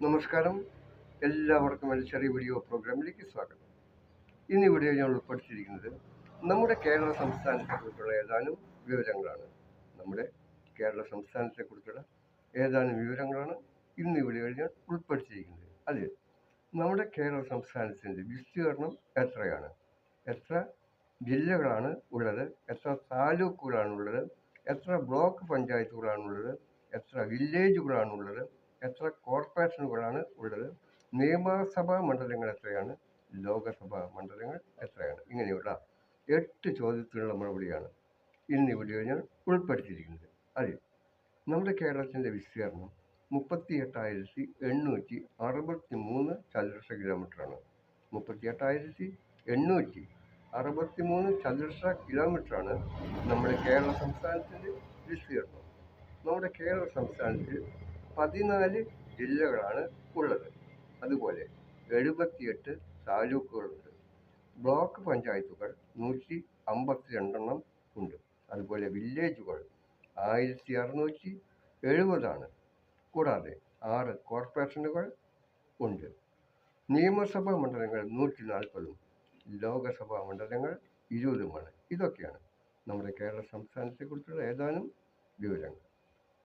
നമസ്കാരം, എല്ലാവർക്കും എൻ്റെ ചെറിയ വീഡിയോ പ്രോഗ്രാമിലേക്ക് സ്വാഗതം. ഇന്ന് ഈ വീഡിയോ ഞാൻ ഉൾപ്പെടുത്തിയിരിക്കുന്നത് നമ്മുടെ കേരള സംസ്ഥാനത്തെക്കുറിച്ചുള്ള ഏതാനും വിവരങ്ങളാണ്. നമ്മുടെ കേരള സംസ്ഥാനത്തെക്കുറിച്ചുള്ള ഏതാനും വിവരങ്ങളാണ് ഇന്ന് ഈ വീഡിയോയിൽ ഞാൻ ഉൾപ്പെടുത്തിയിരിക്കുന്നത്. അതിൽ നമ്മുടെ കേരള സംസ്ഥാനത്തിൻ്റെ വിസ്തീർണം എത്രയാണ്, എത്ര ജില്ലകളാണ് ഉള്ളത്, എത്ര താലൂക്കുകളാണുള്ളത്, എത്ര ബ്ലോക്ക് പഞ്ചായത്തുകളാണുള്ളത്, എത്ര വില്ലേജുകളാണുള്ളത്, എത്ര കോർപ്പറേഷനുകളാണ് ഉള്ളത്, നിയമസഭാ മണ്ഡലങ്ങൾ എത്രയാണ്, ലോകസഭാ മണ്ഡലങ്ങൾ എത്രയാണ്, ഇങ്ങനെയുള്ള 8 ചോദ്യത്തിനുള്ള മറുപടിയാണ് ഇന്ന് ഈ വീഡിയോ ഞാൻ ഉൾപ്പെടുത്തിയിരിക്കുന്നത്. അതിൽ നമ്മുടെ കേരളത്തിൻ്റെ വിസ്തീർണം 38,863 ചതുരശ്ര കിലോമീറ്ററാണ്. 38,863 ചതുരശ്ര കിലോമീറ്ററാണ് നമ്മുടെ കേരള സംസ്ഥാനത്തിൻ്റെ വിസ്തീർണം. നമ്മുടെ കേരള സംസ്ഥാനത്തിൽ 14 ജില്ലകളാണ് ഉള്ളത്. അതുപോലെ 78 താലൂക്കുകളുണ്ട്. ബ്ലോക്ക് പഞ്ചായത്തുകൾ 152 ഉണ്ട്. അതുപോലെ വില്ലേജുകൾ 1670 കൂടാതെ 6 കോർപ്പറേഷനുകൾ ഉണ്ട്. നിയമസഭാ മണ്ഡലങ്ങൾ 140 ലോകസഭാ മണ്ഡലങ്ങൾ 20 ഇതൊക്കെയാണ് നമ്മുടെ കേരള സംസ്ഥാനത്തെക്കുറിച്ചുള്ള ഏതാനും വിവരങ്ങൾ.